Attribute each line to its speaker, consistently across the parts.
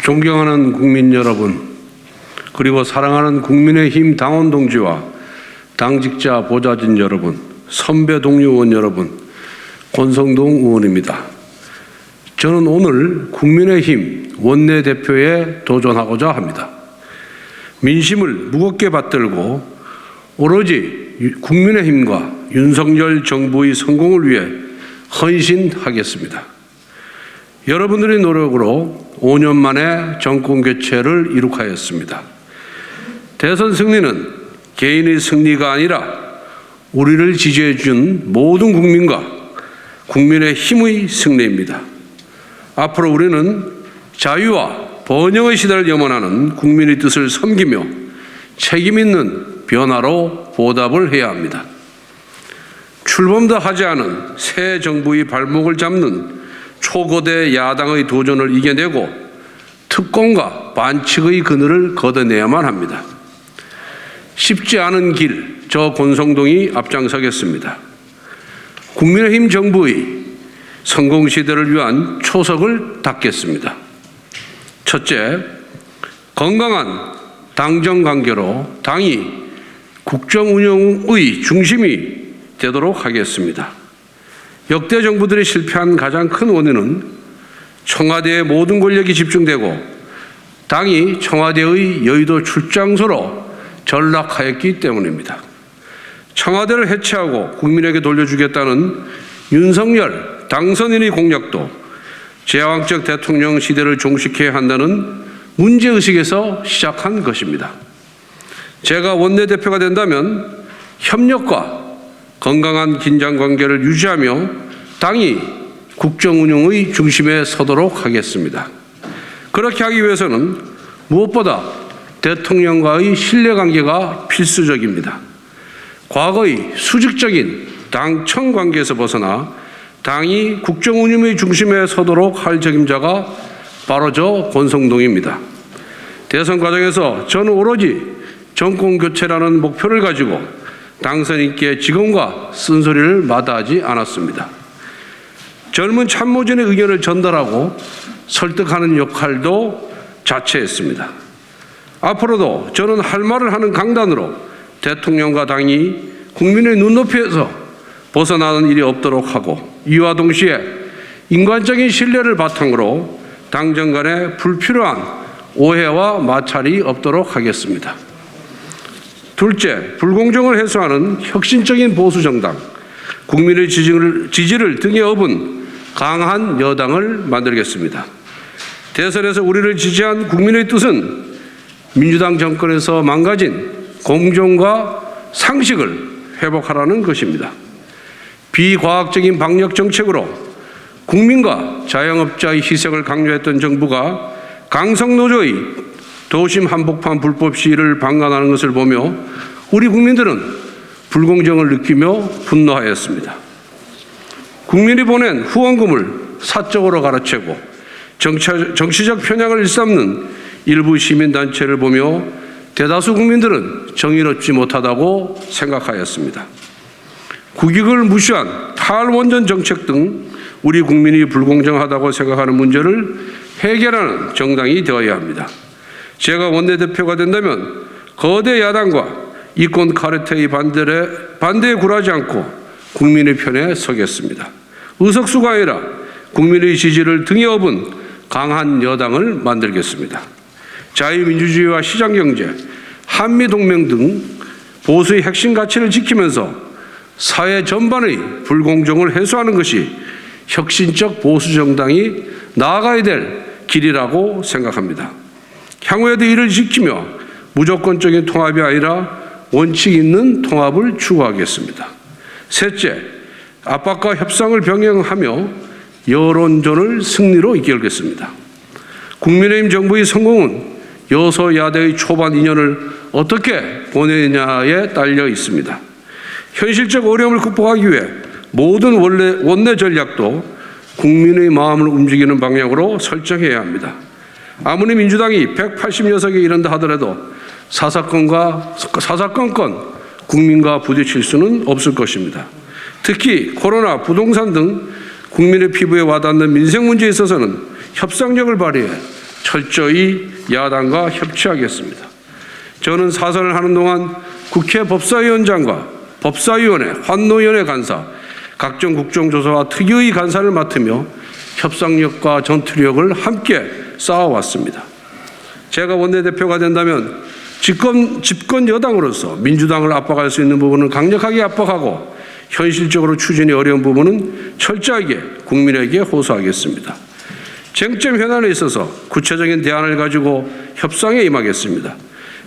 Speaker 1: 존경하는 국민 여러분, 그리고 사랑하는 국민의힘 당원 동지와 당직자 보좌진 여러분, 선배 동료 의원 여러분, 권성동 의원입니다. 저는 오늘 국민의힘 원내대표에 도전하고자 합니다. 민심을 무겁게 받들고 오로지 국민의힘과 윤석열 정부의 성공을 위해 헌신하겠습니다. 여러분들의 노력으로 5년 만에 정권 교체를 이룩하였습니다. 대선 승리는 개인의 승리가 아니라 우리를 지지해 준 모든 국민과 국민의 힘의 승리입니다. 앞으로 우리는 자유와 번영의 시대를 염원하는 국민의 뜻을 섬기며 책임 있는 변화로 보답을 해야 합니다. 출범도 하지 않은 새 정부의 발목을 잡는 초거대 야당의 도전을 이겨내고 특권과 반칙의 그늘을 걷어내야만 합니다. 쉽지 않은 길, 저 권성동이 앞장서겠습니다. 국민의힘 정부의 성공시대를 위한 초석을 닦겠습니다. 첫째, 건강한 당정관계로 당이 국정운영의 중심이 되도록 하겠습니다. 역대 정부들이 실패한 가장 큰 원인은 청와대의 모든 권력이 집중되고 당이 청와대의 여의도 출장소로 전락하였기 때문입니다. 청와대를 해체하고 국민에게 돌려주겠다는 윤석열 당선인의 공약도 제왕적 대통령 시대를 종식해야 한다는 문제의식에서 시작한 것입니다. 제가 원내대표가 된다면 협력과 건강한 긴장관계를 유지하며 당이 국정운영의 중심에 서도록 하겠습니다. 그렇게 하기 위해서는 무엇보다 대통령과의 신뢰관계가 필수적입니다. 과거의 수직적인 당청 관계에서 벗어나 당이 국정운영의 중심에 서도록 할 책임자가 바로 저 권성동입니다. 대선 과정에서 저는 오로지 정권 교체라는 목표를 가지고 당선인께 직원과 쓴소리를 마다하지 않았습니다. 젊은 참모진의 의견을 전달하고 설득하는 역할도 자처했습니다. 앞으로도 저는 할 말을 하는 강단으로 대통령과 당이 국민의 눈높이에서 벗어나는 일이 없도록 하고 이와 동시에 인간적인 신뢰를 바탕으로 당정 간에 불필요한 오해와 마찰이 없도록 하겠습니다. 둘째, 불공정을 해소하는 혁신적인 보수정당, 국민의 지지를 등에 업은 강한 여당을 만들겠습니다. 대선에서 우리를 지지한 국민의 뜻은 민주당 정권에서 망가진 공정과 상식을 회복하라는 것입니다. 비과학적인 방역 정책으로 국민과 자영업자의 희생을 강요했던 정부가 강성노조의 도심 한복판 불법 시위를 방관하는 것을 보며 우리 국민들은 불공정을 느끼며 분노하였습니다. 국민이 보낸 후원금을 사적으로 갈아채고 정치적 편향을 일삼는 일부 시민단체를 보며 대다수 국민들은 정의롭지 못하다고 생각하였습니다. 국익을 무시한 탈원전 정책 등 우리 국민이 불공정하다고 생각하는 문제를 해결하는 정당이 되어야 합니다. 제가 원내대표가 된다면 거대 야당과 이권 카르텔의 반대에 굴하지 않고 국민의 편에 서겠습니다. 의석수가 아니라 국민의 지지를 등에 업은 강한 여당을 만들겠습니다. 자유민주주의와 시장경제, 한미동맹 등 보수의 핵심 가치를 지키면서 사회 전반의 불공정을 해소하는 것이 혁신적 보수정당이 나아가야 될 길이라고 생각합니다. 향후에도 이를 지키며 무조건적인 통합이 아니라 원칙 있는 통합을 추구하겠습니다. 셋째, 압박과 협상을 병행하며 여론전을 승리로 이끌겠습니다. 국민의힘 정부의 성공은 여소야대의 초반 2년을 어떻게 보내느냐에 딸려 있습니다. 현실적 어려움을 극복하기 위해 모든 원내 전략도 국민의 마음을 움직이는 방향으로 설정해야 합니다. 아무리 민주당이 180여석에 이른다 하더라도 사사건건 국민과 부딪힐 수는 없을 것입니다. 특히 코로나, 부동산 등 국민의 피부에 와닿는 민생 문제에 있어서는 협상력을 발휘해 철저히 야당과 협치하겠습니다. 저는 사선을 하는 동안 국회 법사위원장과 법사위원회, 환노위원회 간사, 각종 국정조사와 특위의 간사를 맡으며 협상력과 전투력을 함께 쌓아왔습니다. 제가 원내대표가 된다면 집권 여당으로서 민주당을 압박할 수 있는 부분은 강력하게 압박하고 현실적으로 추진이 어려운 부분은 철저하게 국민에게 호소하겠습니다. 쟁점 현안에 있어서 구체적인 대안을 가지고 협상에 임하겠습니다.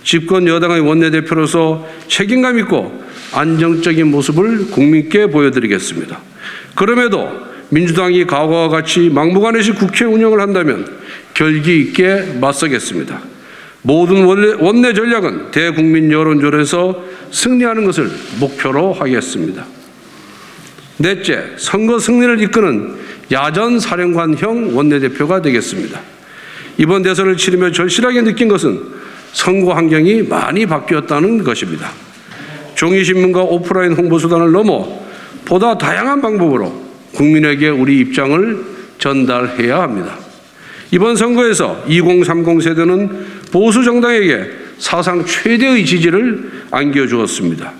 Speaker 1: 집권 여당의 원내대표로서 책임감 있고 안정적인 모습을 국민께 보여드리겠습니다. 그럼에도 민주당이 과거와 같이 막무가내식 국회 운영을 한다면 결기 있게 맞서겠습니다. 모든 원내 전략은 대국민 여론조에서 승리하는 것을 목표로 하겠습니다. 넷째, 선거 승리를 이끄는 야전사령관형 원내대표가 되겠습니다. 이번 대선을 치르며 절실하게 느낀 것은 선거 환경이 많이 바뀌었다는 것입니다. 종이신문과 오프라인 홍보수단을 넘어 보다 다양한 방법으로 국민에게 우리 입장을 전달해야 합니다. 이번 선거에서 2030 세대는 보수 정당에게 사상 최대의 지지를 안겨주었습니다.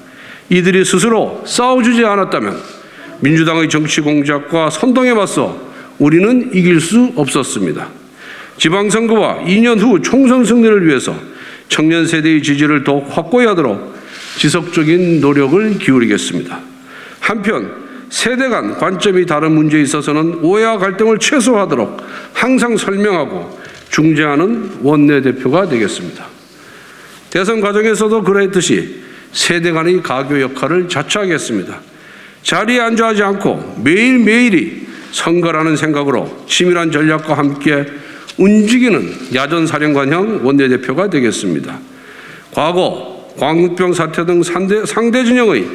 Speaker 1: 이들이 스스로 싸워주지 않았다면 민주당의 정치 공작과 선동에 맞서 우리는 이길 수 없었습니다. 지방선거와 2년 후 총선 승리를 위해서 청년 세대의 지지를 더욱 확고히 하도록 지속적인 노력을 기울이겠습니다. 한편 세대 간 관점이 다른 문제에 있어서는 오해와 갈등을 최소화하도록 항상 설명하고 중재하는 원내대표가 되겠습니다. 대선 과정에서도 그랬듯이 세대 간의 가교 역할을 자처하겠습니다. 자리에 안주하지 않고 매일매일이 선거라는 생각으로 치밀한 전략과 함께 움직이는 야전사령관형 원내대표가 되겠습니다. 과거 광우병 사태 등 상대 진영의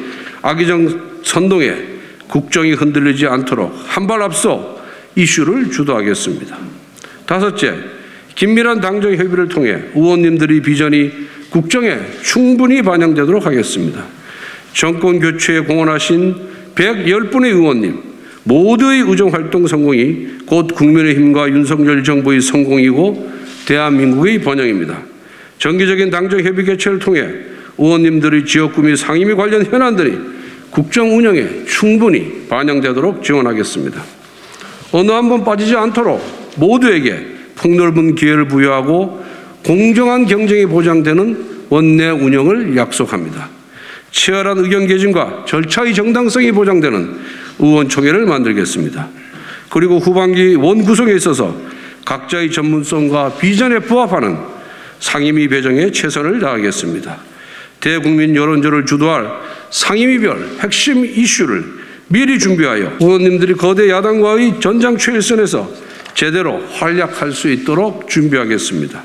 Speaker 1: 악의적 선동에 국정이 흔들리지 않도록 한 발 앞서 이슈를 주도하겠습니다. 다섯째, 긴밀한 당정 협의를 통해 의원님들의 비전이 국정에 충분히 반영되도록 하겠습니다. 정권 교체에 공헌하신 110분의 의원님 모두의 의정활동 성공이 곧 국민의힘과 윤석열 정부의 성공이고 대한민국의 번영입니다. 정기적인 당정 협의 개최를 통해 의원님들의 지역구 및 상임위 관련 현안들이 국정 운영에 충분히 반영되도록 지원하겠습니다. 어느 한 번 빠지지 않도록 모두에게 폭넓은 기회를 부여하고 공정한 경쟁이 보장되는 원내 운영을 약속합니다. 치열한 의견 개진과 절차의 정당성이 보장되는 의원총회를 만들겠습니다. 그리고 후반기 원 구성에 있어서 각자의 전문성과 비전에 부합하는 상임위 배정에 최선을 다하겠습니다. 대국민 여론조를 주도할 상임위별 핵심 이슈를 미리 준비하여 의원님들이 거대 야당과의 전장최일선에서 제대로 활약할 수 있도록 준비하겠습니다.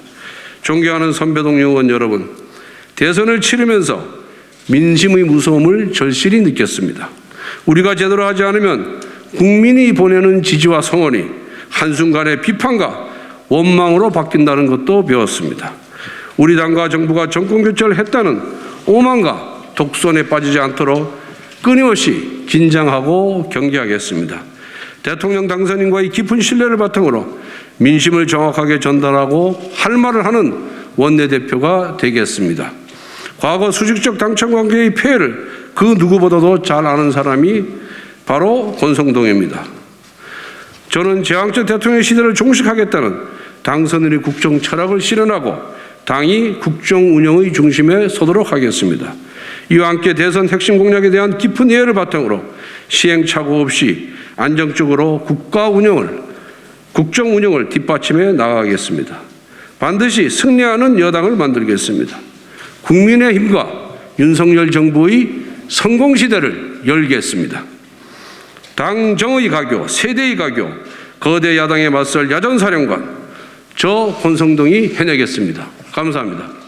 Speaker 1: 존경하는 선배 동료 의원 여러분, 대선을 치르면서 민심의 무서움을 절실히 느꼈습니다. 우리가 제대로 하지 않으면 국민이 보내는 지지와 성원이 한순간에 비판과 원망으로 바뀐다는 것도 배웠습니다. 우리 당과 정부가 정권교체를 했다는 오만과 독선에 빠지지 않도록 끊임없이 긴장하고 경계하겠습니다. 대통령 당선인과의 깊은 신뢰를 바탕으로 민심을 정확하게 전달하고 할 말을 하는 원내대표가 되겠습니다. 과거 수직적 당청 관계의 폐해를 그 누구보다도 잘 아는 사람이 바로 권성동입니다. 저는 제왕적 대통령 시대를 종식하겠다는 당선인의 국정 철학을 실현하고 당이 국정 운영의 중심에 서도록 하겠습니다. 이와 함께 대선 핵심 공약에 대한 깊은 이해를 바탕으로 시행착오 없이 안정적으로 국정 운영을 뒷받침해 나가겠습니다. 반드시 승리하는 여당을 만들겠습니다. 국민의힘과 윤석열 정부의 성공시대를 열겠습니다. 당정의 가교, 세대의 가교, 거대 야당에 맞설 야전사령관, 저 권성동이 해내겠습니다. 감사합니다.